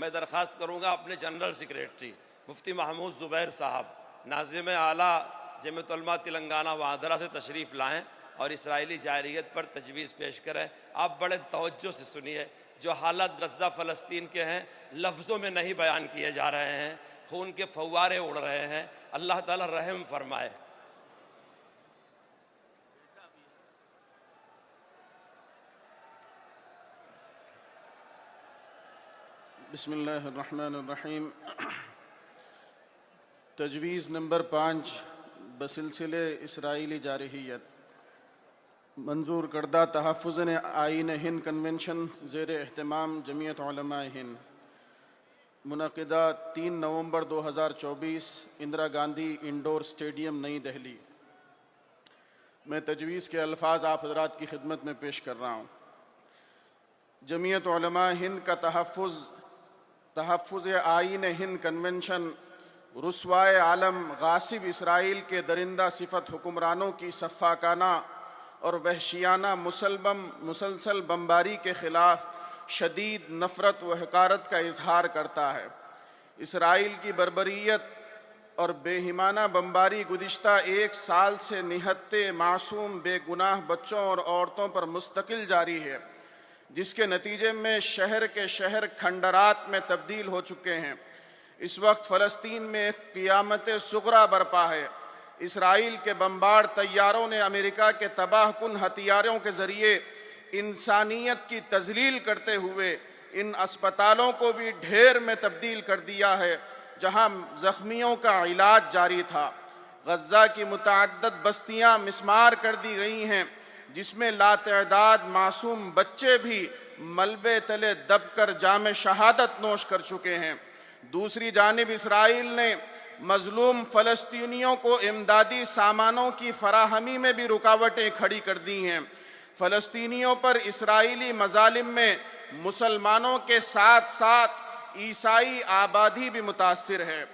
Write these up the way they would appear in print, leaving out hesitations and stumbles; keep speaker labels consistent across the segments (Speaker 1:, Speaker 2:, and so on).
Speaker 1: मैं दरख्वास्त करूँगा अपने जनरल सेक्रेटरी मुफ्ती महमूद ज़ुबैर साहब, नाज़िम आला जमीयत उलमा तेलंगाना व आंध्रा से तशरीफ़ लाएँ और इसराइली जारियत पर तजवीज़ पेश करें। आप बड़े तवज्जो से सुनिए। जो हालात गज़ा फ़लस्तीन के हैं लफ्ज़ों में नहीं बयान किए जा रहे हैं, खून के फव्वारे उड़ रहे हैं। अल्लाह ताला रहम फरमाए।
Speaker 2: बिस्मिल्लाहिर्रहमानिर्रहीम। तजवीज़ नंबर 5 बसिलसिले इसराइली जारहियत मंजूर करदा तहफ़्फ़ुज़ आईन हिंद कन्वेंशन ज़ेर एहतमाम जमीयत उलमा हिंद मुनक़िदा 3 नवंबर 2024 इंदिरा गांधी इंडोर स्टेडियम नई दिल्ली। मैं तजवीज़ के अल्फाज आप हज़रात की खिदमत में पेश कर रहा हूँ। जमीयत उलमा हिंद का तहफ़्फ़ुज़ आईन हिंद कन्वेंशन रुस्वाए आलम गासिब इसराइल के दरिंदा सिफत हुक्मरानों की सफ़ाकाना और वहशियाना मुसलसल बमबारी के ख़िलाफ़ शदीद नफ़रत व हकारत का इजहार करता है। इसराइल की बर्बरियत और बेहिमाना बमबारी गुज़िश्ता 1 साल से निहत्ते मासूम बेगुनाह बच्चों और औरतों पर मुस्तकिल जारी है, जिसके नतीजे में शहर के शहर खंडरात में तब्दील हो चुके हैं। इस वक्त फ़लस्तीन में एक क़ियामत सुग़रा बरपा है। इसराइल के बमबार तैयारों ने अमेरिका के तबाहकुन हथियारों के ज़रिए इंसानियत की तज़लील करते हुए इन अस्पतालों को भी ढेर में तब्दील कर दिया है, जहां ज़ख्मियों का इलाज जारी था। गज़ा की मुतअद्दिद बस्तियां मिस्मार कर दी गई हैं, जिसमें लातअदाद मासूम बच्चे भी मलबे तले दबकर जाम शहादत नोश कर चुके हैं। दूसरी जानिब इसराइल ने मजलूम फ़लस्तीनियों को इमदादी सामानों की फराहमी में भी रुकावटें खड़ी कर दी हैं। फ़लस्तीनियों पर इसराइली मज़ालिम में मुसलमानों के साथ साथ ईसाई आबादी भी मुतासिर है।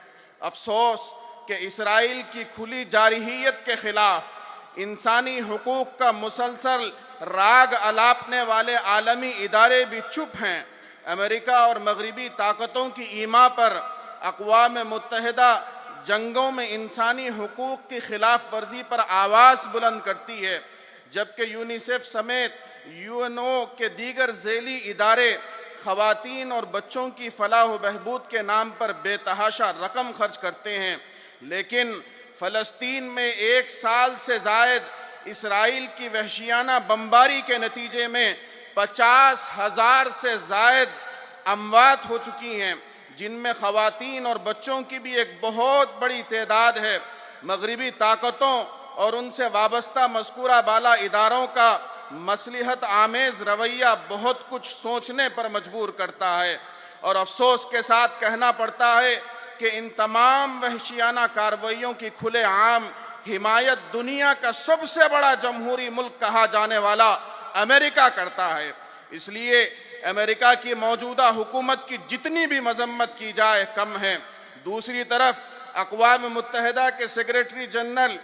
Speaker 2: अफसोस कि इसराइल की खुली जारहियत के ख़िलाफ़ इंसानी हुकूक का मुसलसल राग अलापने वाले आलमी इदारे भी चुप हैं। अमेरिका और मगरबी ताकतों की ईमा पर अक़वाम मुत्तहिदा जंगों में इंसानी हुकूक की खिलाफ वर्जी पर आवाज़ बुलंद करती है, जबकि यूनिसेफ समेत यूएनओ के दीगर झेली इदारे ख़वातीन और बच्चों की फलाह व बहबूद के नाम पर बेतहाशा रकम खर्च करते हैं। लेकिन फ़लस्तीन में 1 साल से ज़ायद इसराइल की वहशियाना बमबारी के नतीजे में 50,000 से ज़ायद अमवात हो चुकी हैं, जिनमें ख़वातीन और बच्चों की भी एक बहुत बड़ी तादाद है। मगरिबी ताकतों और उनसे वाबस्ता मज़कूरा बाला इदारों का मसलिहत आमेज़ रवैया बहुत कुछ सोचने पर मजबूर करता है, और अफसोस के साथ कहना पड़ता है कि इन तमाम वहशियाना कार्रवाइयों की खुले आम हिमायत दुनिया का सबसे बड़ा जमहूरी मुल्क कहा जाने वाला अमेरिका करता है। इसलिए अमेरिका की मौजूदा हुकूमत की जितनी भी मजम्मत की जाए कम है। दूसरी तरफ अक़वाम मुत्तहिदा के सेक्रेटरी जनरल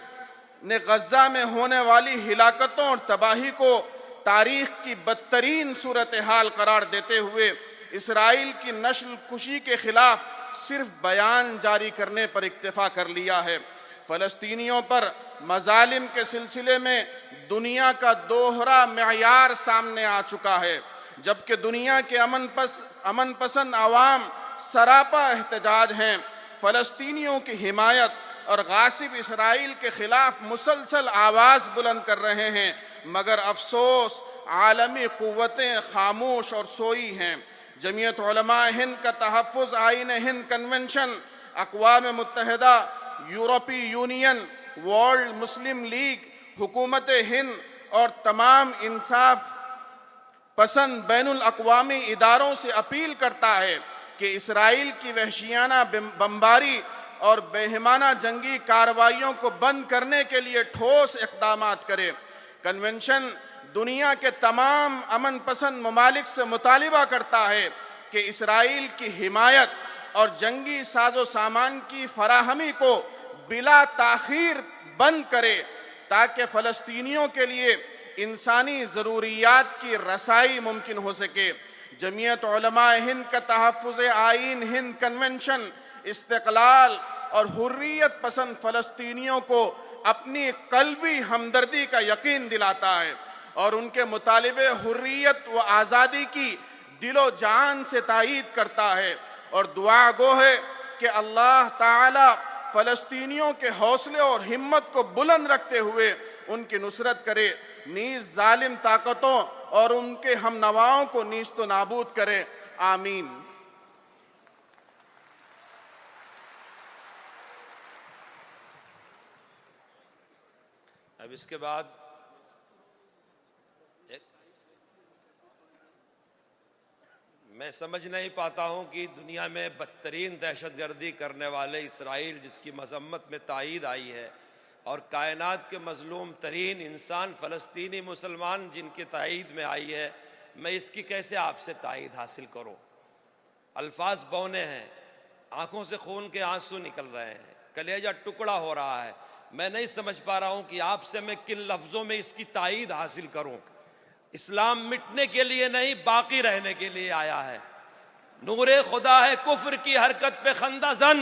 Speaker 2: ने गज़ा में होने वाली हिलाकतों और तबाही को तारीख की बदतरीन सूरत हाल करार देते हुए इसराइल की नस्ल कुशी के खिलाफ सिर्फ बयान जारी करने पर इक्तफा कर लिया है। फ़लस्तीनियों पर मज़ालिम के सिलसिले में दुनिया का दोहरा मेयार सामने आ चुका है। जबकि दुनिया के अमन पसंद आवाम सरापा एहतजाज हैं, फ़लस्तीनियों की हिमायत और गासिब इसराइल के खिलाफ मुसलसल आवाज़ बुलंद कर रहे हैं, मगर अफसोस आलमी क़ुव्वतें खामोश और सोई हैं। जमीयत उलमा हिंद का तहफ़्फ़ुज़ आईन हिंद कन्वेंशन अक़वाम मुत्तहिदा, यूरोपीय यूनियन, वर्ल्ड मुस्लिम लीग, हुकूमत हिंद और तमाम इंसाफ पसंद बैनुल अक़वामी इदारों से अपील करता है कि इसराइल की वहशियाना बमबारी और बेहिमाना जंगी कार्रवाइयों को बंद करने के लिए ठोस इक़दामात करे। कन्वेंशन दुनिया के तमाम अमन पसंद ममालिक से मुतालिबा करता है कि इसराइल की हिमायत और जंगी साजो सामान की फराहमी को बिला ताख़ीर बंद करे, ताकि फ़लस्तीनियों के लिए इंसानी ज़रूरियात की रसाई मुमकिन हो सके। जमीयत उलमा हिंद का तहफ़्फ़ुज़ आईन हिंद कन्वेंशन इस्तिक़लाल और हुर्रियत पसंद फ़लस्तीनियों को अपनी क़ल्बी हमदर्दी का यकीन दिलाता है और उनके मुतालिबे हुर्रियत व आज़ादी की दिलो जान से तायीद करता है और दुआ गो है कि अल्लाह ताला फ़लस्तीनियों के हौसले और हिम्मत को बुलंद रखते हुए उनकी नुसरत करे, नीज़ जालिम ताकतों और उनके हमनवाओं को नीस्तो नाबूद करे। आमीन।
Speaker 1: अब इसके बाद मैं समझ नहीं पाता हूं कि दुनिया में बदतरीन दहशतगर्दी करने वाले इसराइल, जिसकी मजम्मत में तायीद आई है, और कायनात के मजलूम तरीन इंसान फ़लस्तीनी मुसलमान जिनकी तायीद में आई है, मैं इसकी कैसे आपसे तायीद हासिल करूं? अल्फाज बौने हैं, आंखों से खून के आंसू निकल रहे हैं, कलेजा टुकड़ा हो रहा है। मैं नहीं समझ पा रहा हूं कि आपसे मैं किन लफ्ज़ों में इसकी तायीद हासिल करूं। इस्लाम मिटने के लिए नहीं, बाकी रहने के लिए आया है। नूरे खुदा है कुफ्र की हरकत पे खंदाजन,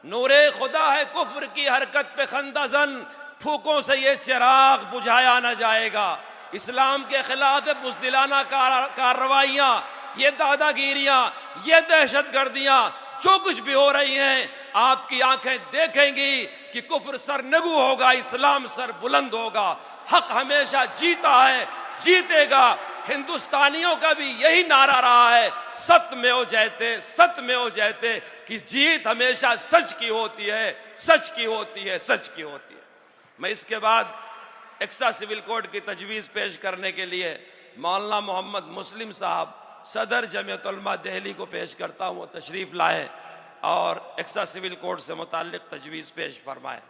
Speaker 1: नूरे खुदा है कुफ्र की हरकत पे खंदाजन, फूकों से ये चिराग बुझाया न जाएगा। इस्लाम के खिलाफ बुज़दिलाना कार्रवाइयाँ, ये दादागिरियाँ, ये दहशतगर्दियाँ जो कुछ भी हो रही हैं, आपकी आंखें देखेंगी कि कुफ्र सरनगू होगा, इस्लाम सर बुलंद होगा। हक हमेशा जीता है, जीतेगा। हिंदुस्तानियों का भी यही नारा रहा है, सत्यमेव जयते, सत्यमेव जयते, कि जीत हमेशा सच की होती है, सच की होती है, सच की होती है। मैं इसके बाद एक्सा सिविल कोड की तजवीज़ पेश करने के लिए मौलाना मोहम्मद मुस्लिम साहब सदर जमीयत उलमा दिल्ली को पेश करता हूँ। वो तशरीफ़ लाए और एक्सा सिविल कोड से मुताल्लिक़ तजवीज़ पेश फरमाए।